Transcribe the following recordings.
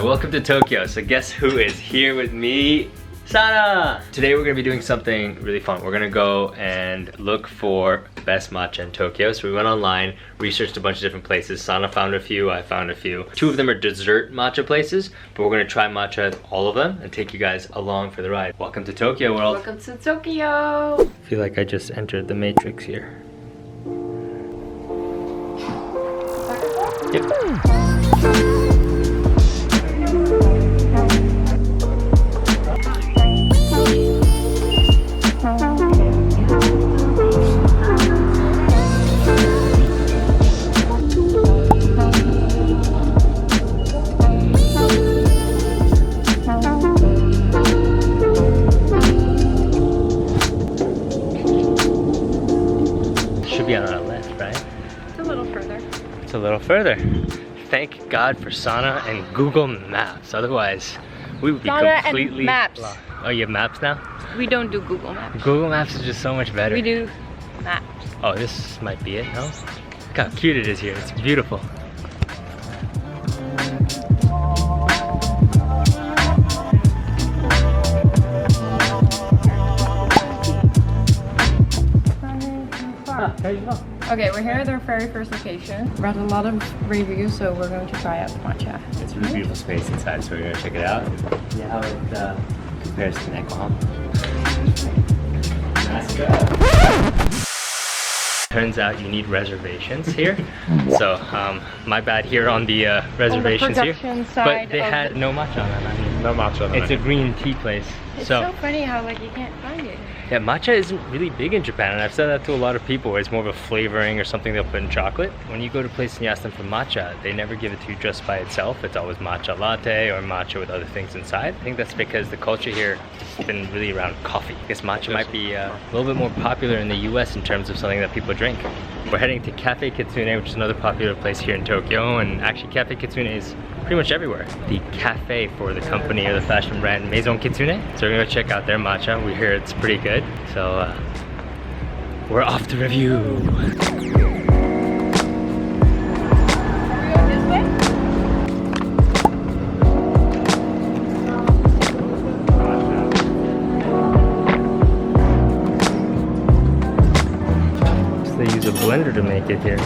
welcome to Tokyo. So guess who is here with me? Sanne! Today we're gonna be doing something really fun. We're gonna go and look for the best matcha in Tokyo. So we went online, researched a bunch of different places. Sanne found a few, I found a few. Two of them are dessert matcha places, but we're gonna try matcha at all of them and take you guys along for the ride. Welcome to Tokyo world. Welcome to Tokyo. I feel like I just entered the Matrix here. Yep. Should be on our left, right? It's a little further. It's a little further. Thank God for Sanne and Google Maps. Otherwise, we would be Sanne completely and Maps. lost. Oh, you have maps now? We don't do Google Maps. Google Maps is just so much better. We do Maps. Oh, this might be it, no? Look how cute it is here. It's beautiful. There you go. Okay, we're here at our very first location. Read a lot of reviews, so we're going to try out matcha. It's a really beautiful space inside, so we're gonna check it out. See how it compares to Yokohama. Let's go. Turns out you need reservations here. So my bad here on the reservations on the here. production But side they had no matcha on that menu. No matcha on the It's a menu. green tea place. It's so funny how like you can't find it. Yeah, matcha isn't really big in Japan, and I've said that to a lot of people where it's more of a flavoring or something they'll put in chocolate. When you go to a place and you ask them for matcha, they never give it to you just by itself. It's always matcha latte or matcha with other things inside. I think that's because the culture here has been really around coffee. I guess matcha might be a little bit more popular in the US in terms of something that people drink. We're heading to Cafe Kitsune, which is another popular place here in Tokyo, and actually Cafe Kitsune is pretty much everywhere. The cafe for the company or the fashion brand Maison Kitsune. So we're gonna go check out their matcha. We hear it's pretty good. So we're off to review. So they use a blender to make it here.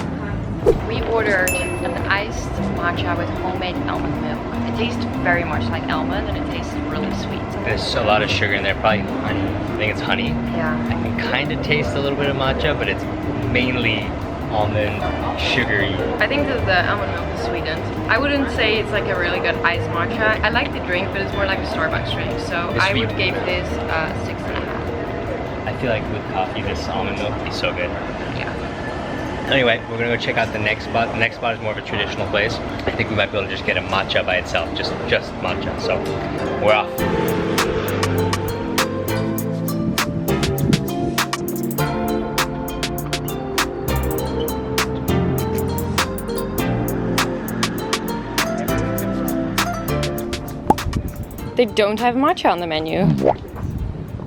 We ordered an iced matcha with homemade almond milk. It tastes very much like almond and it tastes really sweet. There's a lot of sugar in there, probably honey. I think it's honey. Yeah. I can kind of taste a little bit of matcha, but it's mainly almond, sugary. I think that the almond milk is sweetened. I wouldn't say it's like a really good iced matcha. I like the drink, but it's more like a Starbucks drink. So It's I would sweet. give this 6.5. I feel like with coffee, this almond milk would be so good. Yeah. Anyway, we're gonna go check out the next spot. The next spot is more of a traditional place. I think we might be able to just get a matcha by itself, just matcha. So we're off. They don't have matcha on the menu.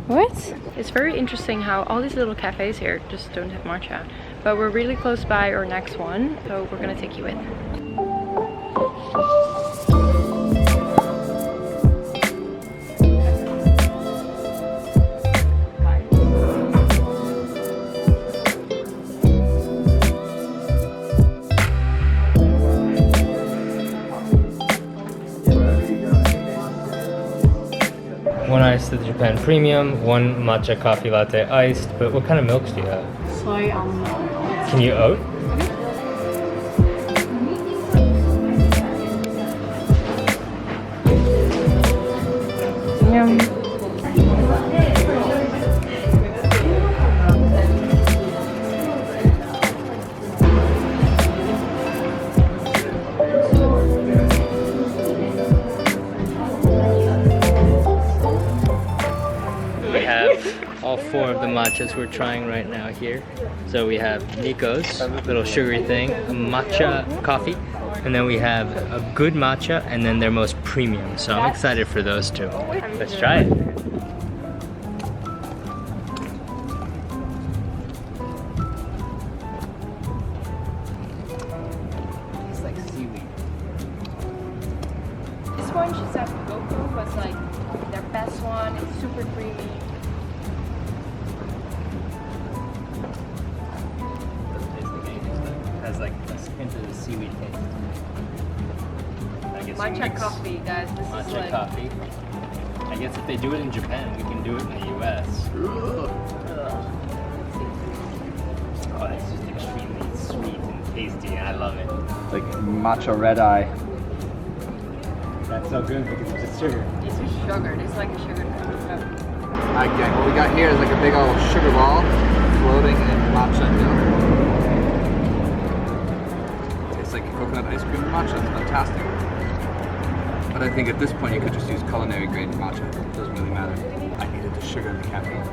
What? It's very interesting how all these little cafes here just don't have matcha. But we're really close by our next one, so we're gonna take you in. One iced to the Japan Premium, one matcha coffee latte iced. But what kind of milks do you have? Soy almond milk. Can you oat? Yum. We have all four of the matchas we're trying right now here. So we have Nico's little sugary thing, a matcha coffee, and then we have a good matcha and then their most premium. So I'm excited for those two. Let's try it. one super creamy. It has like a hint of the seaweed taste. I guess Matcha coffee, guys. This is matcha like coffee. I guess if they do it in Japan, we can do it in the US. Oh, it's just extremely sweet and tasty, and I love it. Like matcha red eye. That's so good because it's just sugar. It's just sugar. It's like a sugar cup. Okay, what we got here is like a big old sugar ball floating in matcha milk. It's like coconut ice cream and matcha. It's fantastic. But I think at this point you could just use culinary grade matcha. It doesn't really matter. I needed the sugar and the caffeine.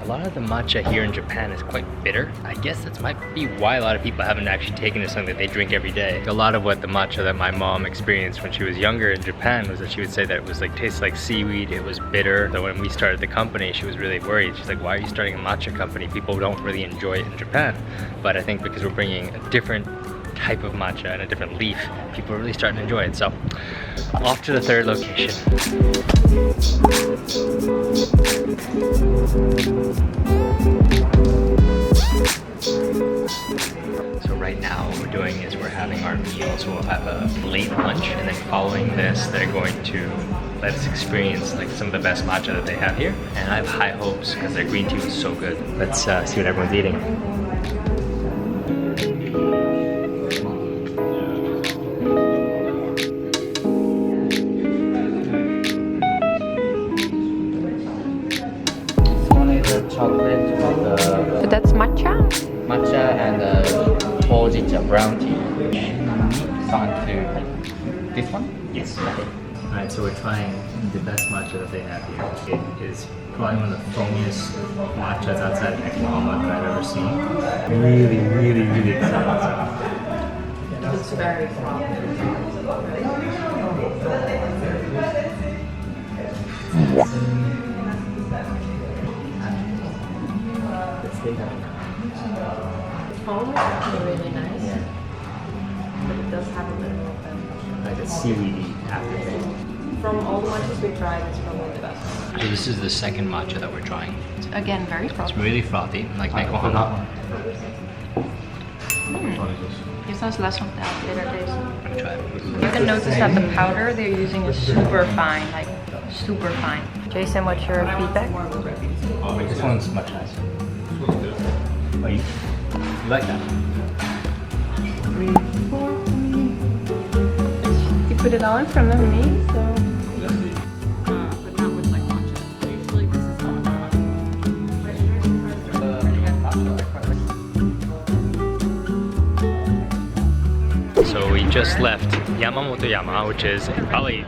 A lot of the matcha here in Japan is quite bitter. I guess that might be why a lot of people haven't actually taken to something that they drink every day. A lot of what the matcha that my mom experienced when she was younger in Japan was that she would say that it was like tastes like seaweed, it was bitter. So when we started the company, she was really worried. She's like, why are you starting a matcha company? People don't really enjoy it in Japan. But I think because we're bringing a different type of matcha and a different leaf, people are really starting to enjoy it. So off to the third location. So right now what we're doing is we're having our meal, so we'll have a late lunch, and then following this they're going to let us experience like some of the best matcha that they have here, and I have high hopes because their green tea was so good. Let's see what everyone's eating. Chocolate from the So that's matcha? matcha and hojicha brown tea. To this one? Yes. Alright, so we're trying the best matcha that they have here. It is probably one of the foamiest matchas outside of Yokohama that I've ever seen. Really, really, really excited. It's very frothy. The foam is actually really nice, but it does have a little of Like a seaweedy aftertaste. From all the matchas we tried, it's probably the best one. So this is the second matcha that we're trying. Again, very It's frothy. really frothy, like Yokohama. This has less of that bitter taste. I'm gonna try it. You can notice that the powder they're using is super fine, like super fine. Jason, what's your feedback? Oh, wait, this one's much nicer. Oh, you like that? You put it all in front of me, so. But not with like matcha. Usually this is So we just left Yamamotoyama, which is probably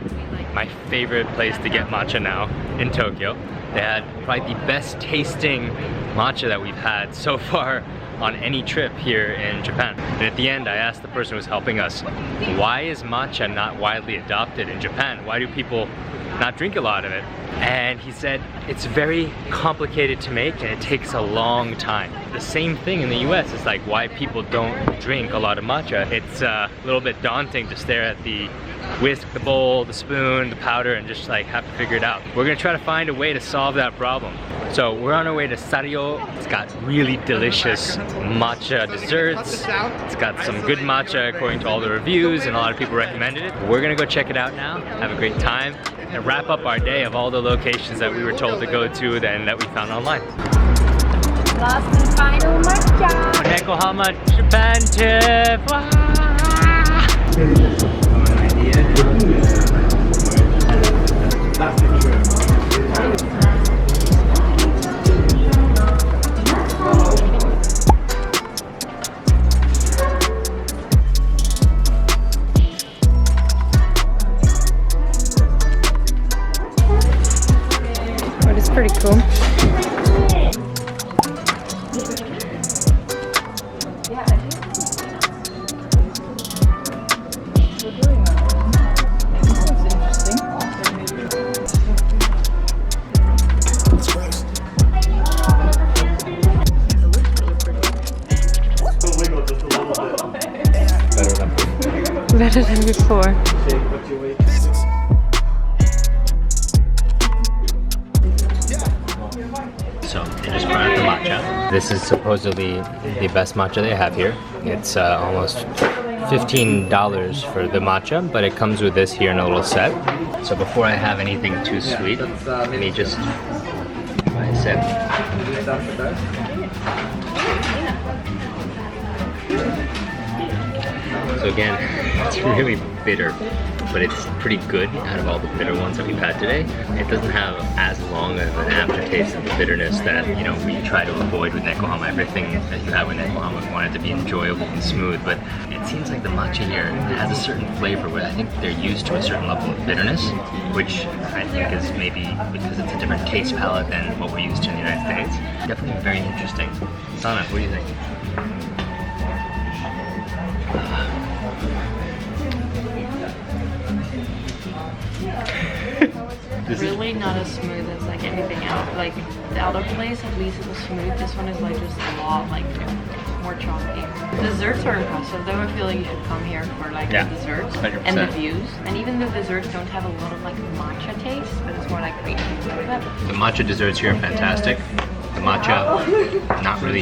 my favorite place to get matcha now in Tokyo. They had probably the best tasting matcha that we've had so far on any trip here in Japan. And at the end, I asked the person who was helping us, why is matcha not widely adopted in Japan? Why do people not drink a lot of it? And he said, it's very complicated to make and it takes a long time. The same thing in the US is like why people don't drink a lot of matcha. It's a little bit daunting to stare at the whisk, the bowl, the spoon, the powder, and just like have to figure it out. We're gonna try to find a way to solve that problem. So we're on our way to Sario. It's got really delicious matcha desserts. It's got some good matcha according to all the reviews, and a lot of people recommended it. We're gonna go check it out now, have a great time, and wrap up our day of all the locations that we were told to go to and that we found online. Last and final matcha! Yokohama Japan trip! But it's pretty cool. Better than before. matcha. This is supposedly the best matcha they have here. It's almost $15 for the matcha, but it comes with this here in a little set. So before I have anything too sweet, let me just try a sip. So again, it's really bitter, but it's pretty good out of all the bitter ones that we've had today. It doesn't have as long of an aftertaste of the bitterness that, you know, we try to avoid with Nekohama. Everything that you have with Nekohama, we want it to be enjoyable and smooth, but it seems like the matcha here has a certain flavor where I think they're used to a certain level of bitterness, which I think is maybe because it's a different taste palette than what we're used to in the United States. Definitely very interesting. Sanne, what do you think? Really not as smooth as like anything else. Like the other place, at least it was smooth. This one is like just a lot like more chalky. The desserts are impressive though. I feel like you should come here for like the desserts 100%. and the views. And even the desserts don't have a lot of like matcha taste, but it's more like green. The matcha desserts here are fantastic. The matcha, not really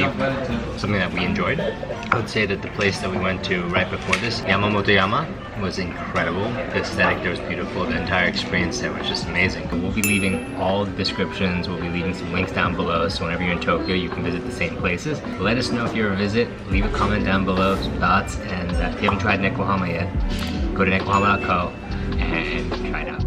something that we enjoyed. I would say that the place that we went to right before this, Yamamotoyama, was incredible. The aesthetic there was beautiful. The entire experience there was just amazing. We'll be leaving all the descriptions. We'll be leaving some links down below, so whenever you're in Tokyo, you can visit the same places. Let us know if you're a visit. Leave a comment down below, some thoughts, and if you haven't tried Nekohama yet, go to nekohama.co and try it out.